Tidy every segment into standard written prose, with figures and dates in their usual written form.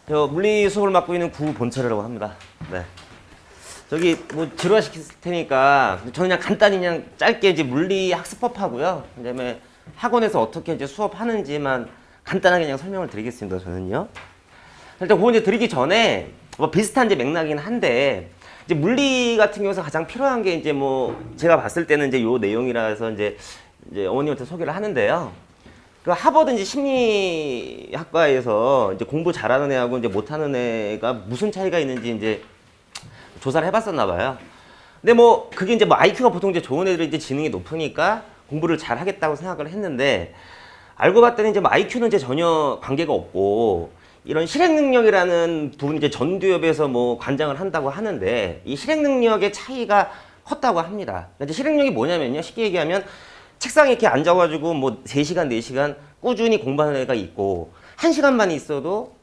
저 물리 수업을 맡고 있는 구본철이라고 합니다. 네. 저기 뭐 지루화시킬 테니까 저는 그냥 간단히 그냥 짧게 이제 물리 학습법 하고요. 그다음에 학원에서 어떻게 이제 수업하는지만 간단하게 그냥 설명을 드리겠습니다. 저는요. 일단 그거 이제 드리기 전에 뭐 비슷한 이제 맥락이긴 한데 이제 물리 같은 경우에서 가장 필요한 게 이제 뭐 제가 봤을 때는 이제 요 내용이라서 이제 어머님한테 소개를 하는데요. 그 하버드 이제 심리학과에서 이제 공부 잘하는 애하고 이제 못하는 애가 무슨 차이가 있는지 이제 조사를 해봤었나 봐요. 근데 뭐 그게 이제 뭐 IQ가 보통 이제 좋은 애들이 이제 지능이 높으니까 공부를 잘 하겠다고 생각을 했는데 알고 봤더니 이제 뭐 IQ는 이제 전혀 관계가 없고 이런 실행 능력이라는 부분 이제 전두엽에서 뭐 관장을 한다고 하는데 이 실행 능력의 차이가 컸다고 합니다. 그러니까 이제 실행 능력이 뭐냐면요. 쉽게 얘기하면 책상에 이렇게 앉아가지고 뭐 3시간, 4시간 꾸준히 공부하는 애가 있고 1시간만 있어도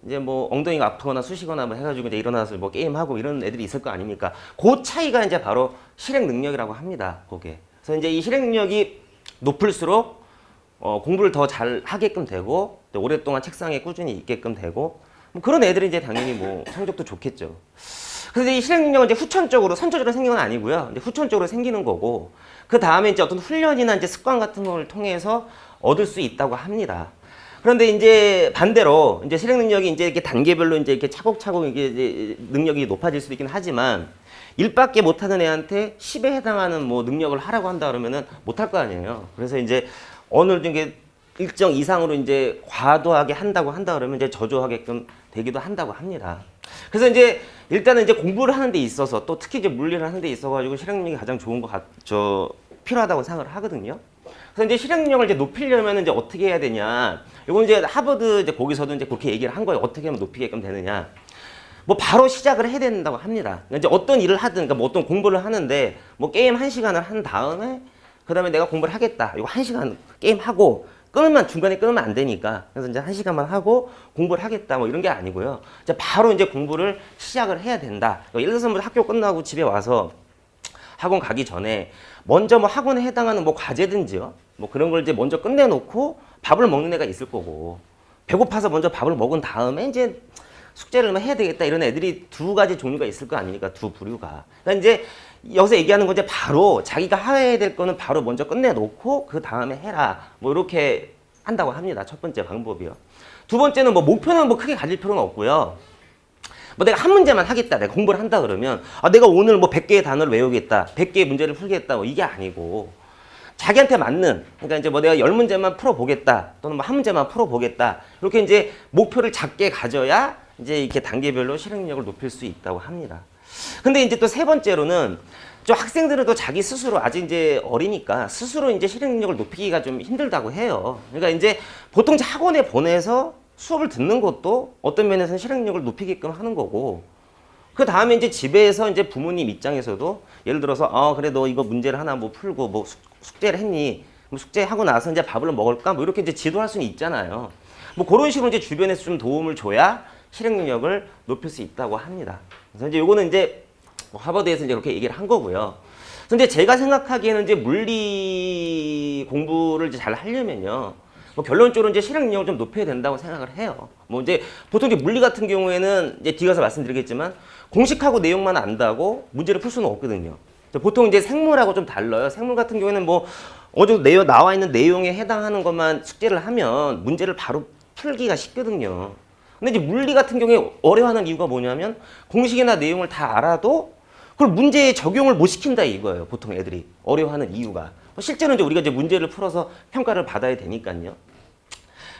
이제 뭐 엉덩이가 아프거나 쑤시거나 뭐 해가지고 이제 일어나서 뭐 게임하고 이런 애들이 있을 거 아닙니까? 그 차이가 이제 바로 실행 능력이라고 합니다. 그게. 그래서 이제 이 실행 능력이 높을수록 공부를 더 잘 하게끔 되고 또 오랫동안 책상에 꾸준히 있게끔 되고 뭐 그런 애들이 이제 당연히 뭐 성적도 좋겠죠. 그래서 이 실행 능력은 이제 후천적으로 선천적으로 생기는 건 아니고요. 이제 후천적으로 생기는 거고 그 다음에 이제 어떤 훈련이나 이제 습관 같은 걸 통해서 얻을 수 있다고 합니다. 그런데 이제 반대로 이제 실행 능력이 이제 이렇게 단계별로 이제 이렇게 차곡차곡 이게 능력이 높아질 수도 있긴 하지만 1밖에 못하는 애한테 10에 해당하는 뭐 능력을 하라고 한다 그러면은 못할 거 아니에요. 그래서 이제 어느 정도 일정 이상으로 이제 과도하게 한다 그러면 이제 저조하게끔 되기도 한다고 합니다. 그래서 이제 일단은 이제 공부를 하는 데 있어서 또 특히 이제 물리를 하는 데 있어 가지고 실행 능력이 가장 좋은 필요하다고 생각을 하거든요. 그래서 이제 실행 능력을 이제 높이려면 이제 어떻게 해야 되냐. 이건 이제 하버드 이제 거기서도 이제 그렇게 얘기를 한 거예요. 어떻게 하면 높이게끔 되느냐. 뭐 바로 시작을 해야 된다고 합니다. 그러니까 이제 어떤 일을 하든, 그러니까 뭐 어떤 공부를 하는데 뭐 게임 1시간을 한 다음에 그 다음에 내가 공부를 하겠다. 이거 1시간 게임 하고 중간에 끊으면 안 되니까. 그래서 이제 1시간만 하고 공부를 하겠다. 뭐 이런 게 아니고요. 이제 바로 이제 공부를 시작을 해야 된다. 예를 들어서 뭐 학교 끝나고 집에 와서 학원 가기 전에 먼저 뭐 학원에 해당하는 뭐 과제든지요. 뭐 그런 걸 이제 먼저 끝내놓고 밥을 먹는 애가 있을 거고 배고파서 먼저 밥을 먹은 다음에 이제 숙제를 해야 되겠다 이런 애들이 두 가지 종류가 있을 거 아닙니까? 두 부류가. 그러니까 이제 여기서 얘기하는 건 이제 바로 자기가 해야 될 거는 바로 먼저 끝내놓고 그 다음에 해라. 뭐 이렇게 한다고 합니다. 첫 번째 방법이요. 두 번째는 뭐 목표는 뭐 크게 가질 필요는 없고요. 뭐 내가 한 문제만 하겠다. 내가 공부를 한다 그러면 내가 오늘 뭐 100개의 단어를 외우겠다. 100개의 문제를 풀겠다. 뭐 이게 아니고 자기한테 맞는 그러니까 이제 뭐 내가 10문제만 풀어보겠다. 또는 뭐 한 문제만 풀어보겠다. 이렇게 이제 목표를 작게 가져야 이제 이렇게 단계별로 실행 능력을 높일 수 있다고 합니다. 근데 이제 또 세 번째로는 좀 학생들은 또 자기 스스로 아직 이제 어리니까 스스로 이제 실행 능력을 높이기가 좀 힘들다고 해요. 그러니까 이제 보통 이제 학원에 보내서 수업을 듣는 것도 어떤 면에서는 실행 능력을 높이게끔 하는 거고 그 다음에 이제 집에서 이제 부모님 입장에서도 예를 들어서 그래 너 이거 문제를 하나 뭐 풀고 뭐 숙제를 했니? 뭐 숙제하고 나서 이제 밥을 먹을까? 뭐 이렇게 이제 지도할 수는 있잖아요. 뭐 그런 식으로 이제 주변에서 좀 도움을 줘야 실행 능력을 높일 수 있다고 합니다. 그래서 이제 요거는 이제 하버드에서 이제 그렇게 얘기를 한 거고요. 그래서 이제 제가 생각하기에는 이제 물리 공부를 이제 잘 하려면요. 뭐 결론적으로 이제 실행 능력을 좀 높여야 된다고 생각을 해요. 뭐 이제 보통 이제 물리 같은 경우에는 이제 뒤에 가서 말씀드리겠지만 공식하고 내용만 안다고 문제를 풀 수는 없거든요. 보통 이제 생물하고 좀 달라요. 생물 같은 경우에는 뭐 어느 정도 나와 있는 내용에 해당하는 것만 숙제를 하면 문제를 바로 풀기가 쉽거든요. 근데 이제 물리 같은 경우에 어려워하는 이유가 뭐냐면 공식이나 내용을 다 알아도 그걸 문제에 적용을 못 시킨다 이거예요. 보통 애들이 어려워하는 이유가. 실제로 이제 우리가 이제 문제를 풀어서 평가를 받아야 되니까요.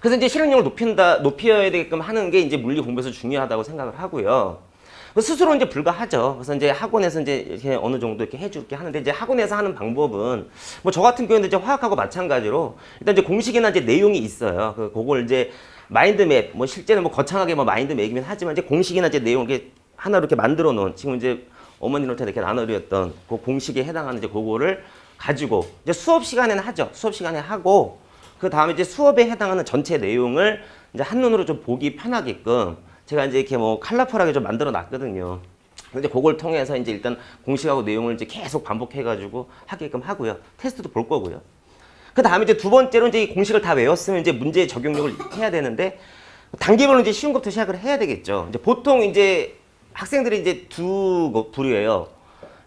그래서 이제 실행력을 높여야 되게끔 하는 게 이제 물리 공부에서 중요하다고 생각을 하고요. 스스로 이제 불가하죠. 그래서 이제 학원에서 이제 이렇게 어느 정도 이렇게 해줄게 하는데 이제 학원에서 하는 방법은 뭐 저 같은 경우는 이제 화학하고 마찬가지로 일단 이제 공식이나 이제 내용이 있어요. 그걸 이제 마인드맵, 뭐 실제는 뭐 거창하게 뭐 마인드맵이긴 하지만 이제 공식이나 이제 내용 이렇게 하나 이렇게 만들어 놓은 지금 이제 어머니한테 이렇게 나눠드렸던 그 공식에 해당하는 이제 그거를 가지고 이제 수업 시간에는 하죠. 수업 시간에 하고 그 다음에 이제 수업에 해당하는 전체 내용을 이제 한눈으로 좀 보기 편하게끔 제가 이제 이렇게 뭐 컬러풀하게 좀 만들어 놨거든요. 근데 그걸 통해서 이제 일단 공식하고 내용을 이제 계속 반복해가지고 하게끔 하고요. 테스트도 볼 거고요. 그 다음에 이제 두 번째로 이제 이 공식을 다 외웠으면 이제 문제 적용력을 해야 되는데 단계별로 이제 쉬운 것부터 시작을 해야 되겠죠. 이제 보통 이제 학생들이 이제 두 부류예요.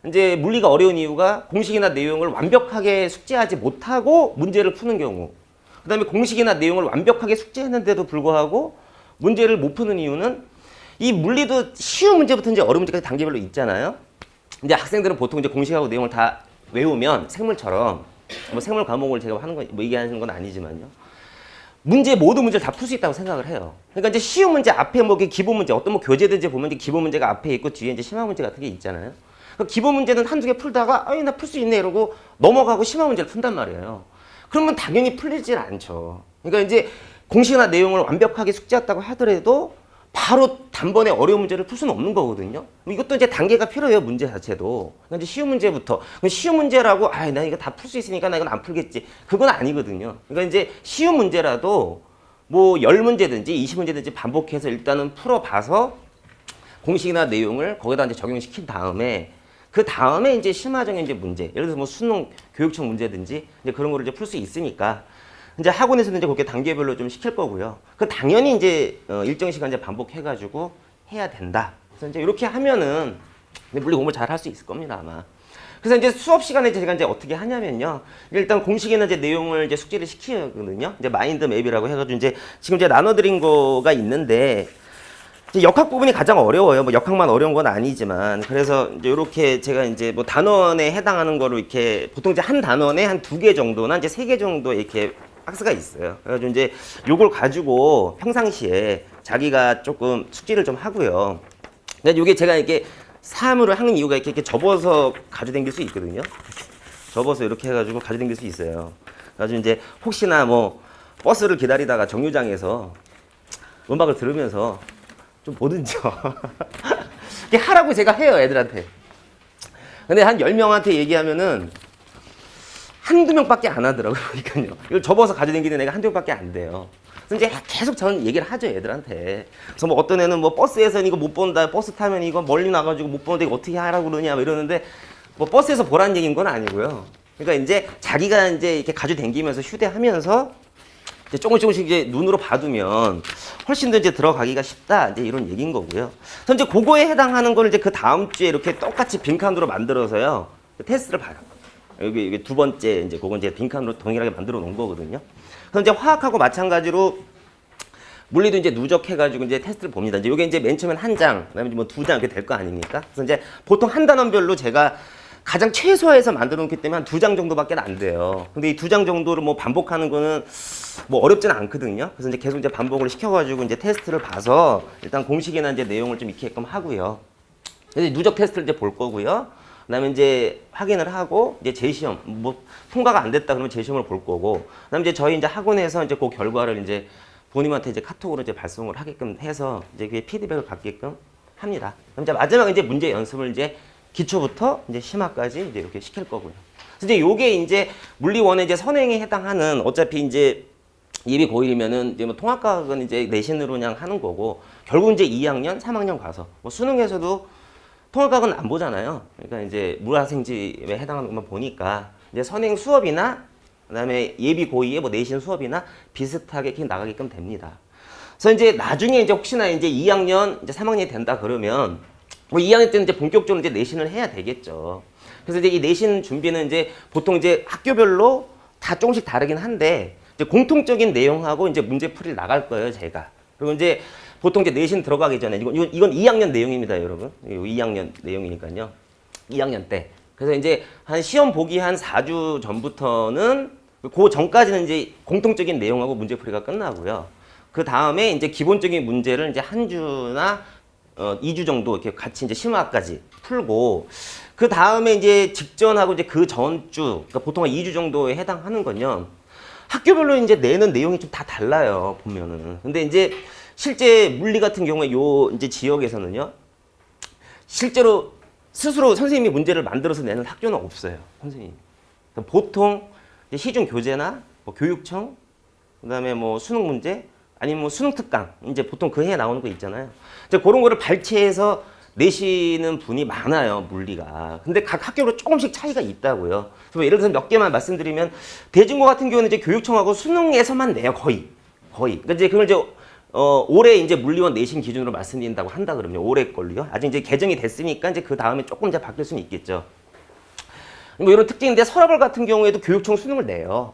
이제 물리가 어려운 이유가 공식이나 내용을 완벽하게 숙지하지 못하고 문제를 푸는 경우. 그다음에 공식이나 내용을 완벽하게 숙지했는데도 불구하고 문제를 못 푸는 이유는 이 물리도 쉬운 문제부터 이제 어려운 문제까지 단계별로 있잖아요. 이제 학생들은 보통 이제 공식하고 내용을 다 외우면 생물처럼 뭐 생물 과목을 제가 하는 거 뭐 얘기하는 건 아니지만요. 모든 문제를 다 풀 수 있다고 생각을 해요. 그러니까 이제 쉬운 문제 앞에 뭐 기본 문제 어떤 뭐 교재든지 보면 이제 기본 문제가 앞에 있고 뒤에 이제 심화 문제 같은 게 있잖아요. 그러니까 기본 문제는 한두 개 풀다가 아이 나 풀 수 있네 이러고 넘어가고 심화 문제를 푼단 말이에요. 그러면 당연히 풀리질 않죠. 그러니까 이제 공식이나 내용을 완벽하게 숙지했다고 하더라도 바로 단번에 어려운 문제를 풀 수는 없는 거거든요. 이것도 이제 단계가 필요해요, 문제 자체도. 그러니까 이제 쉬운 문제부터. 쉬운 문제라고, 나 이거 다 풀 수 있으니까 나 이건 안 풀겠지. 그건 아니거든요. 그러니까 이제 쉬운 문제라도 뭐 10문제든지 20문제든지 반복해서 일단은 풀어봐서 공식이나 내용을 거기다 이제 적용시킨 다음에 그 다음에 이제 심화적인 이제 문제. 예를 들어서 뭐 수능 교육청 문제든지 이제 그런 거를 이제 풀 수 있으니까 이제 학원에서는 이제 그렇게 단계별로 좀 시킬 거고요. 그 당연히 이제 일정 시간 이제 반복해가지고 해야 된다. 그래서 이제 이렇게 하면은 물리 공부 잘 할 수 있을 겁니다 아마. 그래서 이제 수업 시간에 제가 이제 어떻게 하냐면요. 일단 공식에는 이제 내용을 이제 숙지를 시키거든요. 이제 마인드 맵이라고 해가지고 이제 지금 이제 나눠드린 거가 있는데 이제 역학 부분이 가장 어려워요. 뭐 역학만 어려운 건 아니지만 그래서 이제 이렇게 제가 이제 뭐 단원에 해당하는 거로 이렇게 보통 이제 한 단원에 한 2개 정도나 이제 3개 정도 이렇게 박스가 있어요. 그래가지고 이제 요걸 가지고 평상시에 자기가 조금 숙지를 좀 하고요. 근데 요게 제가 이렇게 사물을 하는 이유가 이렇게 접어서 가져다닐 수 있거든요. 접어서 이렇게 해가지고 가져다닐 수 있어요. 그래가지고 이제 혹시나 뭐 버스를 기다리다가 정류장에서 음악을 들으면서 좀 보든지요. 이게 하라고 제가 해요, 애들한테. 근데 한 10명한테 얘기하면은 한두 명밖에 안 하더라고요. 그러니까요. 이걸 접어서 가져다니는 애가 한두 명밖에 안 돼요. 그래서 이제 계속 저는 얘기를 하죠, 애들한테. 그래서 뭐 어떤 애는 뭐 버스에서는 이거 못 본다, 버스 타면 이거 멀리 나가지고 못 보는데 이거 어떻게 하라고 그러냐, 뭐 이러는데 뭐 버스에서 보라는 얘기인 건 아니고요. 그러니까 이제 자기가 이제 이렇게 가져다니면서 휴대하면서 이제 조금씩 이제 눈으로 봐두면 훨씬 더 이제 들어가기가 쉽다, 이제 이런 얘기인 거고요. 그래서 이제 그거에 해당하는 걸 이제 그 다음 주에 이렇게 똑같이 빈칸으로 만들어서요, 테스트를 봐요. 여기 두 번째 이제 그건 이제 빈칸으로 동일하게 만들어 놓은 거거든요. 그래서 이제 화학하고 마찬가지로 물리도 이제 누적해가지고 이제 테스트를 봅니다. 이제 이게 이제 맨 처음엔 한 장, 그다음에 뭐 2장 이렇게 될 거 아닙니까? 그래서 이제 보통 한 단원별로 제가 가장 최소화해서 만들어 놓기 때문에 한 2장 정도밖에 안 돼요. 근데 이 2장 정도를 뭐 반복하는 거는 뭐 어렵지는 않거든요. 그래서 이제 계속 이제 반복을 시켜가지고 이제 테스트를 봐서 일단 공식이나 이제 내용을 좀 익히게끔 하고요. 그래서 누적 테스트를 이제 볼 거고요. 그다음에 이제 확인을 하고 이제 재시험 뭐 통과가 안 됐다 그러면 재시험을 볼 거고, 그다음에 이제 저희 이제 학원에서 이제 그 결과를 이제 부모님한테 이제 카톡으로 이제 발송을 하게끔 해서 이제 그게 피드백을 받게끔 합니다. 그럼 이제 마지막에 이제 문제 연습을 이제 기초부터 이제 심화까지 이제 이렇게 시킬 거고요. 그래서 이제 요게 이제 물리원의 이제 선행에 해당하는, 어차피 이제 예비 고1이면은 이제 뭐 통합과학은 이제 내신으로 그냥 하는 거고, 결국 이제 2학년, 3학년 가서 뭐 수능에서도 통합과학은 안 보잖아요. 그러니까 이제 물화생지에 해당하는 것만 보니까 이제 선행 수업이나 그다음에 예비 고2의 뭐 내신 수업이나 비슷하게 이렇게 나가게끔 됩니다. 그래서 이제 나중에 이제 혹시나 이제 2학년, 이제 3학년이 된다 그러면 뭐 2학년 때는 이제 본격적으로 이제 내신을 해야 되겠죠. 그래서 이제 이 내신 준비는 이제 보통 이제 학교별로 다 조금씩 다르긴 한데 이제 공통적인 내용하고 이제 문제풀이를 나갈 거예요, 제가. 그리고 이제 보통 이제 내신 들어가기 전에 이건 2학년 내용입니다, 여러분. 2학년 내용이니까요. 2학년 때. 그래서 이제 한 시험 보기 한 4주 전부터는 그 전까지는 이제 공통적인 내용하고 문제풀이가 끝나고요. 그 다음에 이제 기본적인 문제를 이제 한 주나 2주 정도 이렇게 같이 이제 심화까지 풀고, 그 다음에 이제 직전하고 이제 그 전주, 그러니까 보통 한 2주 정도에 해당하는 건요. 학교별로 이제 내는 내용이 좀 다 달라요, 보면은. 근데 이제 실제 물리 같은 경우에 요 이제 지역에서는요, 실제로 스스로 선생님이 문제를 만들어서 내는 학교는 없어요, 선생님. 보통 이제 시중 교재나 뭐 교육청, 그다음에 뭐 수능 문제, 아니면 뭐 수능 특강, 이제 보통 그 해에 나오는 거 있잖아요. 이제 그런 거를 발췌해서 내시는 분이 많아요, 물리가. 근데 각 학교로 조금씩 차이가 있다고요. 그래서 예를 들어서 몇 개만 말씀드리면, 대중고 같은 경우는 이제 교육청하고 수능에서만 내요, 거의. 그러니까 이제 그걸 이제 올해 이제 물리원 내신 기준으로 말씀드린다고 한다 그러면 올해 걸로요. 아직 이제 개정이 됐으니까 이제 그 다음에 조금 이제 바뀔 수는 있겠죠. 뭐 이런 특징인데 서라벌 같은 경우에도 교육청 수능을 내요.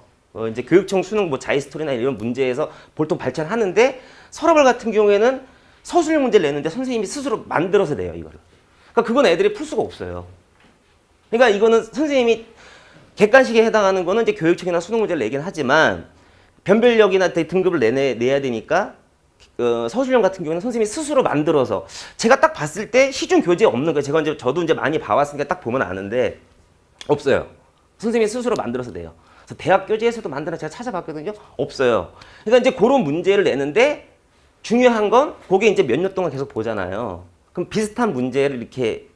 이제 교육청 수능 뭐 자이스토리나 이런 문제에서 보통 발전하는데 서라벌 같은 경우에는 서술형 문제를 내는데 선생님이 스스로 만들어서 내요, 이거를. 그러니까 그건 애들이 풀 수가 없어요. 그러니까 이거는 선생님이 객관식에 해당하는 거는 이제 교육청이나 수능 문제를 내긴 하지만 변별력이나 등급을 내야 되니까 서술형 같은 경우는 선생님이 스스로 만들어서 제가 딱 봤을 때 시중 교재에 없는 거예요. 저도 이제 많이 봐왔으니까 딱 보면 아는데 없어요. 선생님이 스스로 만들어서 내요. 그래서 대학 교재에서도 만들어 제가 찾아봤거든요. 없어요. 그러니까 이제 그런 문제를 내는데 중요한 건 그게 이제 몇 년 동안 계속 보잖아요. 그럼 비슷한 문제를 이렇게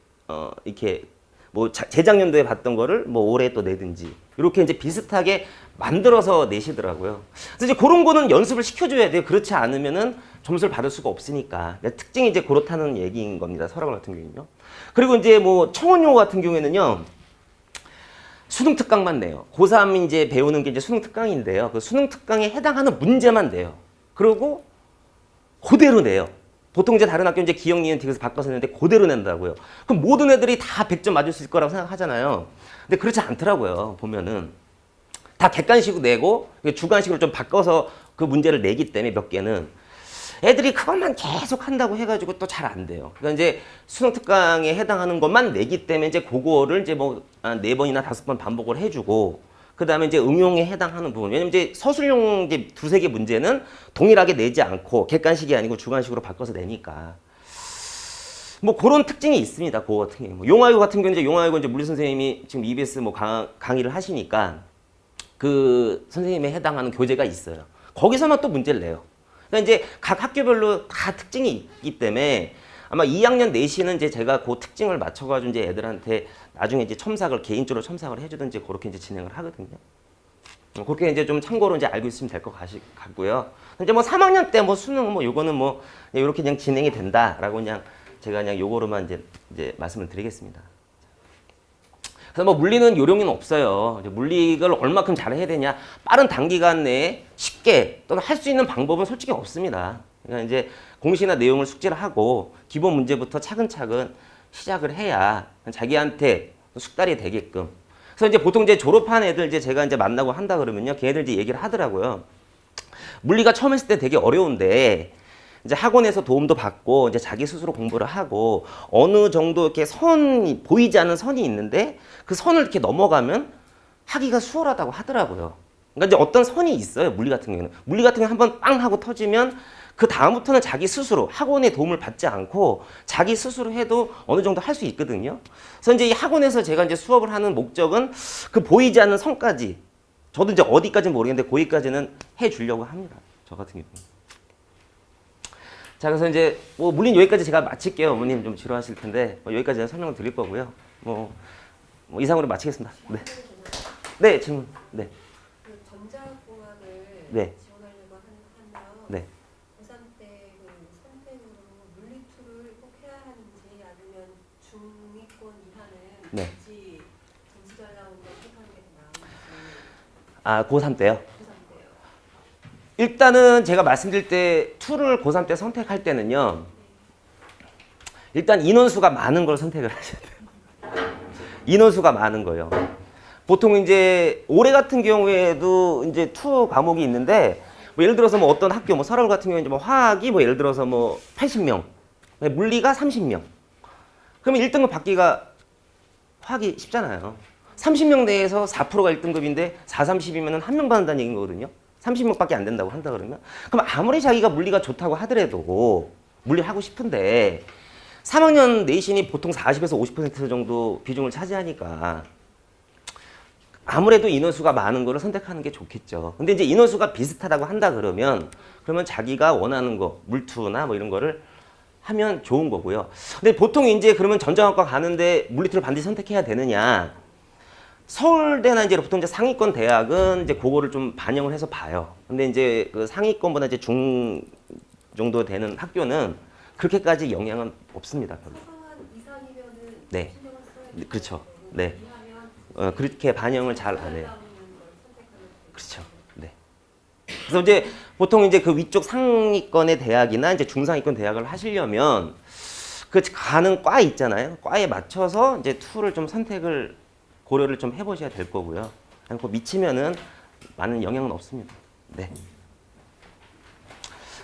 뭐 재작년도에 봤던 거를 뭐 올해 또 내든지 이렇게 이제 비슷하게 만들어서 내시더라고요. 그래서 이제 그런 거는 연습을 시켜줘야 돼요. 그렇지 않으면은 점수를 받을 수가 없으니까. 특징이 이제 그렇다는 얘기인 겁니다. 서라벌 같은 경우는요. 그리고 이제 뭐 청원용어 같은 경우에는요. 수능 특강만 내요. 고3 이제 배우는 게 이제 수능 특강인데요. 그 수능 특강에 해당하는 문제만 내요. 그리고 그대로 내요. 보통 이제 다른 학교 이제 기억, 니은, 딕에서 바꿔서 내는데 그대로 낸다고요. 그럼 모든 애들이 다 100점 맞을 수 있을 거라고 생각하잖아요. 근데 그렇지 않더라고요. 보면은 다 객관식으로 내고 주관식으로 좀 바꿔서 그 문제를 내기 때문에 몇 개는 애들이 그것만 계속 한다고 해가지고 또 잘 안 돼요. 그러니까 이제 수능 특강에 해당하는 것만 내기 때문에 이제 그거를 이제 뭐 4번이나 5번 반복을 해주고 그 다음에 이제 응용에 해당하는 부분. 왜냐면 이제 서술형 이제 두세 개 문제는 동일하게 내지 않고 객관식이 아니고 주관식으로 바꿔서 내니까. 뭐 그런 특징이 있습니다. 그거 같은 경우. 용화유 같은 경우는 이제 용화유 이제 물리 선생님이 지금 EBS 뭐 강의를 하시니까 그 선생님에 해당하는 교재가 있어요. 거기서만 또 문제를 내요. 그러니까 이제 각 학교별로 다 특징이 있기 때문에 아마 2학년 내신은 이제 제가 그 특징을 맞춰가지고 이제 애들한테 나중에 이제 첨삭을 개인적으로 첨삭을 해주든지 그렇게 이제 진행을 하거든요. 그렇게 이제 좀 참고로 이제 알고 있으면 될 것 같고요. 이제 뭐 3학년 때 뭐 수능 뭐 요거는 뭐 이렇게 그냥 진행이 된다라고 그냥 제가 그냥 요거로만 이제 말씀을 드리겠습니다. 그래서 뭐 물리는 요령은 없어요. 물리를 얼마큼 잘해야 되냐? 빠른 단기간 내에 쉽게 또는 할 수 있는 방법은 솔직히 없습니다. 그러니까 이제 공시나 내용을 숙지를 하고 기본 문제부터 차근차근 시작을 해야 자기한테 숙달이 되게끔. 그래서 이제 보통 이제 졸업한 애들 이제 제가 이제 만나고 한다 그러면요, 걔네들 이제 얘기를 하더라고요. 물리가 처음 했을 때 되게 어려운데 이제 학원에서 도움도 받고 이제 자기 스스로 공부를 하고 어느 정도 이렇게 보이지 않는 선이 있는데 그 선을 이렇게 넘어가면 하기가 수월하다고 하더라고요. 그러니까 이제 어떤 선이 있어요. 물리 같은 경우는. 물리 같은 경우는 한번 빵 하고 터지면 그 다음부터는 자기 스스로 학원의 도움을 받지 않고 자기 스스로 해도 어느 정도 할 수 있거든요. 그래서 이제 이 학원에서 제가 이제 수업을 하는 목적은 그 보이지 않는 선까지 저도 이제 어디까지는 모르겠는데 거기까지는 해 주려고 합니다. 저 같은 경우는. 자, 그래서 이제 뭐 물린 여기까지 제가 마칠게요. 어머님 좀 지루하실 텐데 여기까지 설명을 드릴 거고요. 뭐 이상으로 마치겠습니다. 네. 네, 질문. 네. 그 전자공학을 네. 지원하려고 하면 네. 고3 때 그 선택으로 물리투를 꼭 해야 하는지 아니면 중위권 이하는 네. 굳이 점수 잘 나오는 걸 택하는 게 더 나은지. 아, 고3 때요? 고3 때요. 일단은 제가 말씀드릴 때 툴을 고3 때 선택할 때는요. 일단 인원수가 많은 걸 선택을 하셔야 돼요. 인원수가 많은 거요. 보통 이제 올해 같은 경우에도 이제 투 과목이 있는데 뭐 예를 들어서 뭐 어떤 학교 뭐 서울 같은 경우에 뭐 화학이 뭐 예를 들어서 뭐 80명, 물리가 30명. 그러면 1등급 받기가 화학이 쉽잖아요. 30명 내에서 4%가 1등급인데 4, 30이면 한 명 받는다는 얘기인 거거든요. 30명밖에 안 된다고 한다 그러면 그럼 아무리 자기가 물리가 좋다고 하더라도 물리 하고 싶은데 3학년 내신이 보통 40에서 50% 정도 비중을 차지하니까 아무래도 인원수가 많은 거를 선택하는 게 좋겠죠. 근데 이제 인원수가 비슷하다고 한다 그러면 자기가 원하는 거 물투나 뭐 이런 거를 하면 좋은 거고요. 근데 보통 이제 그러면 전자학과 가는데 물리투를 반드시 선택해야 되느냐? 서울대나 이제 보통 이제 상위권 대학은 이제 그거를 좀 반영을 해서 봐요. 근데 이제 그 상위권보다 이제 중 정도 되는 학교는 그렇게까지 영향은 없습니다. 별로. 서강한 이상이면은 네. 신경을 써야 그렇죠. 네. 이하면 그렇게 반영을 잘 안 해요. 나오는 걸 선택하는 그렇죠. 네. 그래서 이제 보통 이제 그 위쪽 상위권의 대학이나 이제 중상위권 대학을 하시려면 그 가는 과 있잖아요. 과에 맞춰서 이제 툴을 좀 선택을 고려를 좀 해보셔야 될 거고요. 그냥 그 미치면은 많은 영향은 없습니다. 네.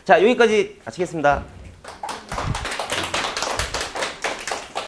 자, 여기까지 마치겠습니다.